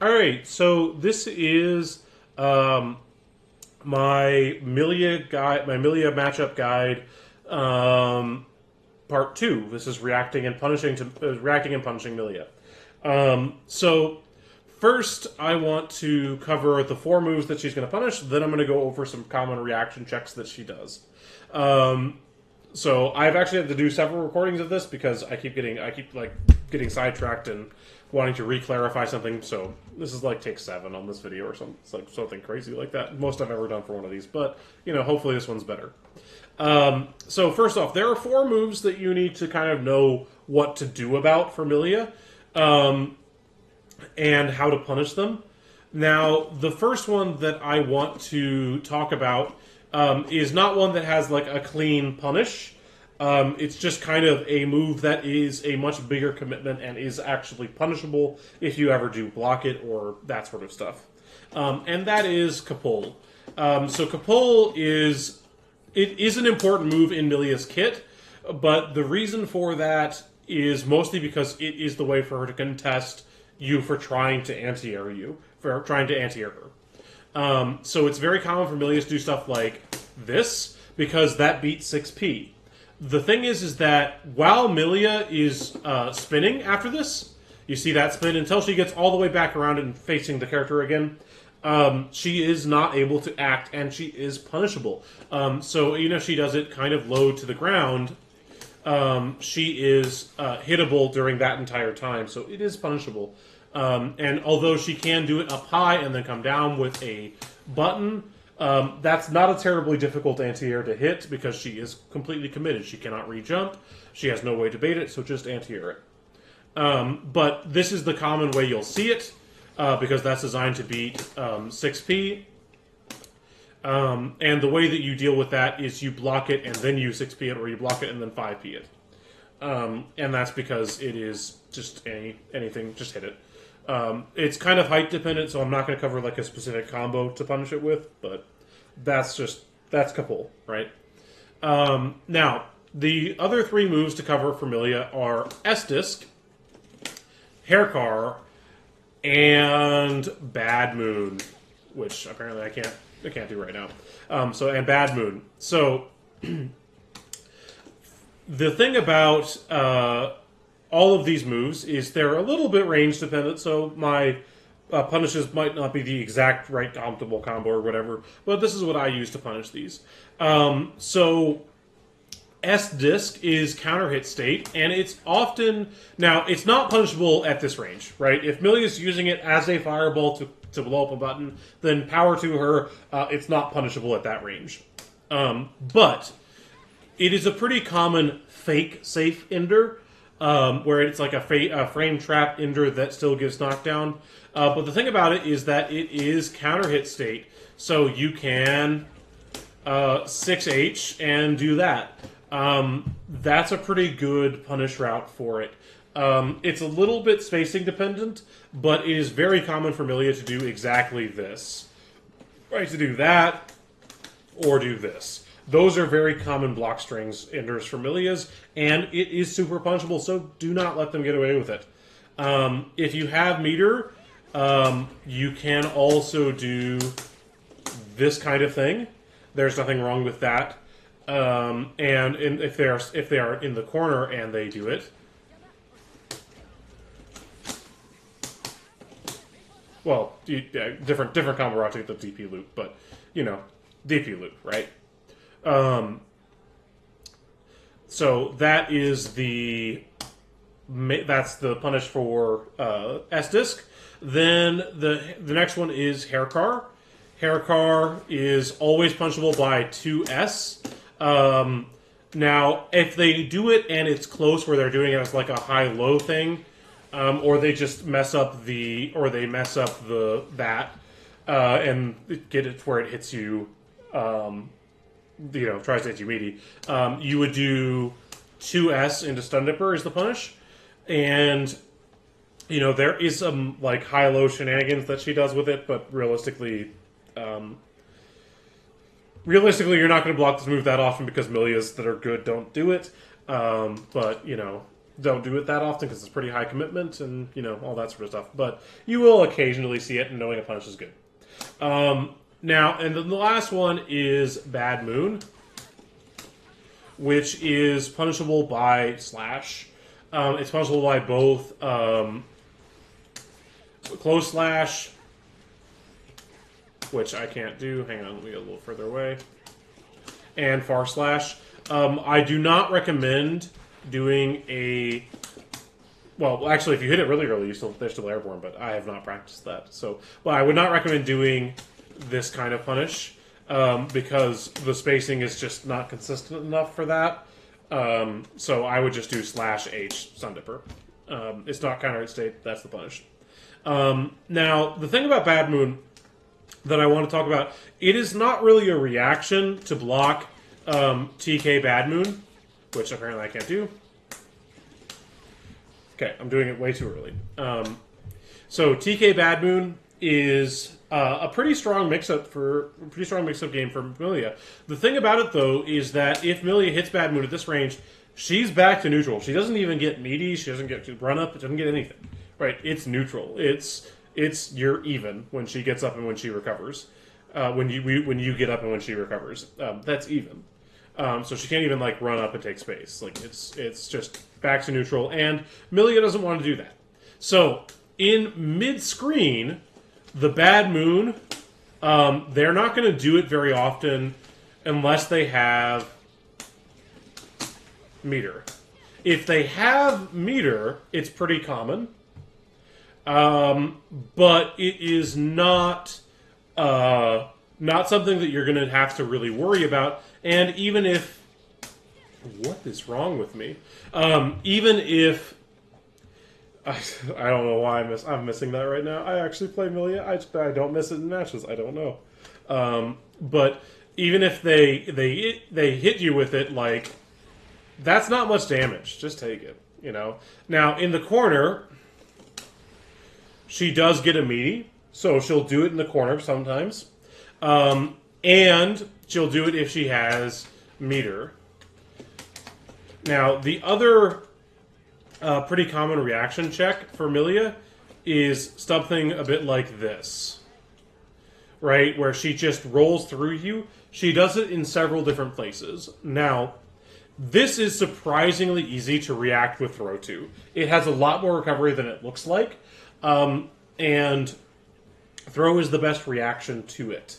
All right, so this is my Millia guide, my Millia matchup guide, part two. This is reacting and punishing Millia. So first, I want to cover the four moves that she's going to punish. Then I'm going to go over some common reaction checks that she does. So I've actually had to do several recordings of this because I keep getting sidetracked and wanting to re-clarify something. So this is like take 7 on this video or something. It's like something crazy like that. Most I've ever done for one of these, but hopefully this one's better. So first off, there are 4 moves that you need to kind of know what to do about for Millia, and how to punish them. Now, the first one that I want to talk about is not one that has like a clean punish. It's just kind of a move that is a much bigger commitment and is actually punishable if you ever do block it or that sort of stuff. And that is Kapole. So Kapole is an important move in Millia's kit, but the reason for that is mostly because it is the way for her to contest you for trying to anti-air her. So it's very common for Millia to do stuff like this, because that beats 6p. The thing is that while Millia is spinning after this, you see that spin, until she gets all the way back around and facing the character again, she is not able to act, and she is punishable. So even if she does it kind of low to the ground, she is hittable during that entire time, so it is punishable. And although she can do it up high and then come down with a button, that's not a terribly difficult anti-air to hit because she is completely committed. She cannot re-jump. She has no way to bait it, so just anti-air it. But this is the common way you'll see it, because that's designed to beat 6p. And the way that you deal with that is you block it and then you 6p it, or you block it and then 5p it. And that's because it is just anything, just hit it. It's kind of height dependent, so I'm not going to cover like a specific combo to punish it with, but that's Kapole, right? Now, the other 3 moves to cover for Millia are S-Disc, Haircar, and Bad Moon, which apparently I can't do right now. And Bad Moon. So the thing about all of these moves is they're a little bit range dependent, so my punishes might not be the exact right optimal combo or whatever, but this is what I use to punish these. So S-Disc is counter hit state, and it's often... Now, it's not punishable at this range, right? If Millia's using it as a fireball to blow up a button, then power to her, it's not punishable at that range. But it is a pretty common fake safe ender, where it's like a frame trap ender that still gives knockdown. But the thing about it is that it is counter hit state, so you can 6H and do that. That's a pretty good punish route for it. It's a little bit spacing dependent, but it is very common for Millia to do exactly this. Right, to do that, or do this. Those are very common block strings enders for Millia's, and it is super punishable, so do not let them get away with it. If you have meter, you can also do this kind of thing. There's nothing wrong with that. If they are in the corner and they do it, well, different combo route to get the DP loop, but DP loop, right? So that is that's the punish for S-Disc. Then the next one is Haircar. Haircar is always punishable by 2S. Now, if they do it and it's close, where they're doing it as like a high-low thing, or they just mess up that, and get it where it hits you, tries to hit you meaty, you would do 2S into Stun Dipper as the punish, and there is some like high-low shenanigans that she does with it, but realistically, you're not going to block this move that often because Millias that are good don't do it. But don't do it that often because it's pretty high commitment and, you know, all that sort of stuff. But you will occasionally see it, and knowing a punish is good. Now, and then the last one is Bad Moon, which is punishable by slash. It's punishable by both close slash, which I can't do. Hang on, let me get a little further away. And far slash. I do not recommend doing a... Well, actually, if you hit it really early, they're still airborne, but I have not practiced that. So, well, I would not recommend doing this kind of punish because the spacing is just not consistent enough for that. So I would just do slash H Sun Dipper. It's not counter hit state, that's the punish. Now, the thing about Bad Moon that I want to talk about, it is not really a reaction to block TK Bad Moon, which apparently I can't do. Okay, I'm doing it way too early. So TK Bad Moon is a pretty strong mix-up game for Millia. The thing about it though is that if Millia hits Bad Moon at this range, she's back to neutral. She doesn't even get meaty. She doesn't get run up. It doesn't get anything. Right? It's neutral. It's you're even when she gets up and when she recovers. When you get up and when she recovers, that's even. So she can't even like run up and take space. Like it's just back to neutral, and Millia doesn't want to do that. So in mid-screen, the Bad Moon, they're not going to do it very often unless they have meter. If they have meter, it's pretty common, but it is not something that you're going to have to really worry about. And even if... What is wrong with me? Even if... I don't know why I'm missing that right now. I actually play Millia. I don't miss it in matches. I don't know. But even if they hit you with it, like, that's not much damage. Just take it, you know? Now, in the corner, she does get a meaty, so she'll do it in the corner sometimes. And she'll do it if she has meter. Now, the other pretty common reaction check for Millia is something a bit like this. Right? Where she just rolls through you. She does it in several different places. Now, this is surprisingly easy to react with throw to. It has a lot more recovery than it looks like. And throw is the best reaction to it.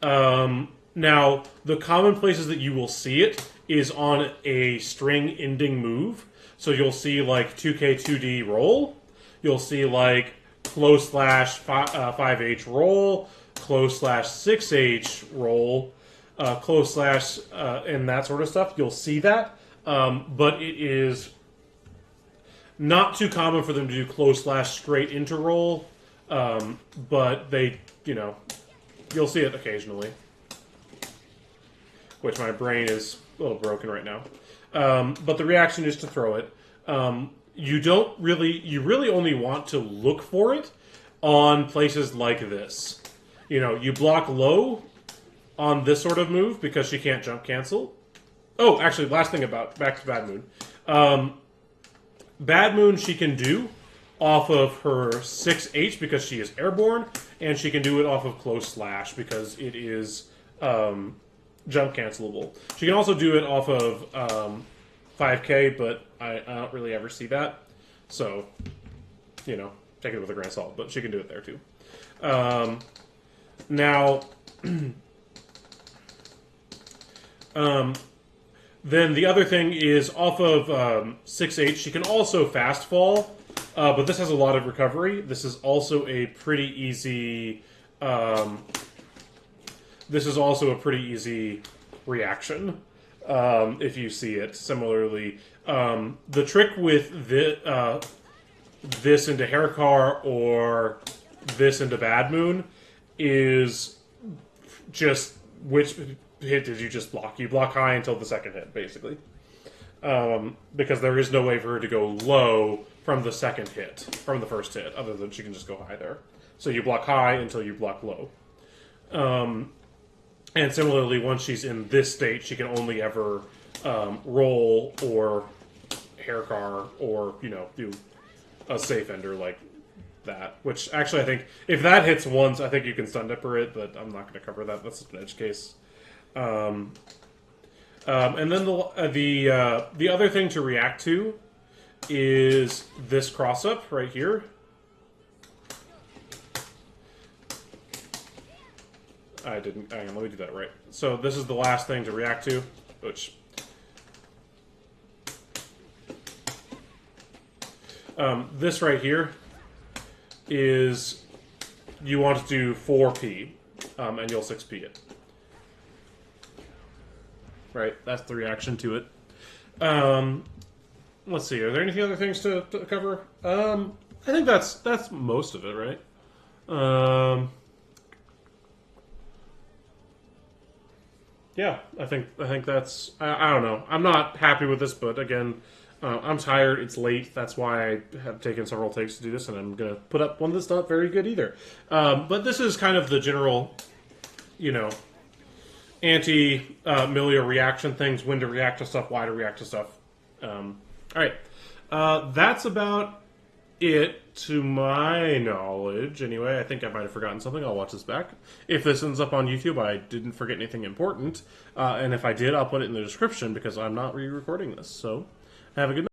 Now, the common places that you will see it is on a string ending move. So you'll see like 2K2D roll. You'll see like close slash 5H roll, close slash 6H roll, close slash and that sort of stuff. You'll see that. But it is not too common for them to do close slash straight into roll. But they, you know, you'll see it occasionally. Which my brain is a little broken right now. But the reaction is to throw it. You really only want to look for it on places like this. You know, you block low on this sort of move because she can't jump cancel. Oh, actually, last thing back to Bad Moon. Bad Moon she can do off of her 6H because she is airborne, and she can do it off of close slash because it is jump cancelable. She can also do it off of 5K, but I don't really ever see that. So, you know, take it with a grain of salt, but she can do it there too. Now, then the other thing is off of 6H, she can also fast fall, but this has a lot of recovery. This is also a pretty easy... this is also a pretty easy reaction, if you see it. Similarly, the trick with this into Haircar or this into Bad Moon is just which hit did you just block. You block high until the second hit, basically. Because there is no way for her to go low from the second hit, from the first hit, other than she can just go high there. So you block high until you block low. And similarly, once she's in this state, she can only ever roll or hair car or, you know, do a safe ender like that. Which, actually, I think if that hits once, I think you can stun dipper it, but I'm not going to cover that. That's an edge case. And then the other thing to react to is this cross-up right here. I didn't. Hang on, let me do that right. So this is the last thing to react to, which... this right here is... You want to do 4p, and you'll 6p it. Right, that's the reaction to it. Let's see, are there any other things to cover? I think that's most of it, right? Yeah, I think that's... I don't know. I'm not happy with this, but again, I'm tired. It's late. That's why I have taken several takes to do this, and I'm going to put up one that's not very good either. But this is kind of the general, you know, anti-Millia reaction things, when to react to stuff, why to react to stuff. All right. That's about it, to my knowledge. Anyway, I think I might have forgotten something. I'll watch this back. If this ends up on YouTube, I didn't forget anything important. And if I did, I'll put it in the description because I'm not re-recording this. So, have a good night.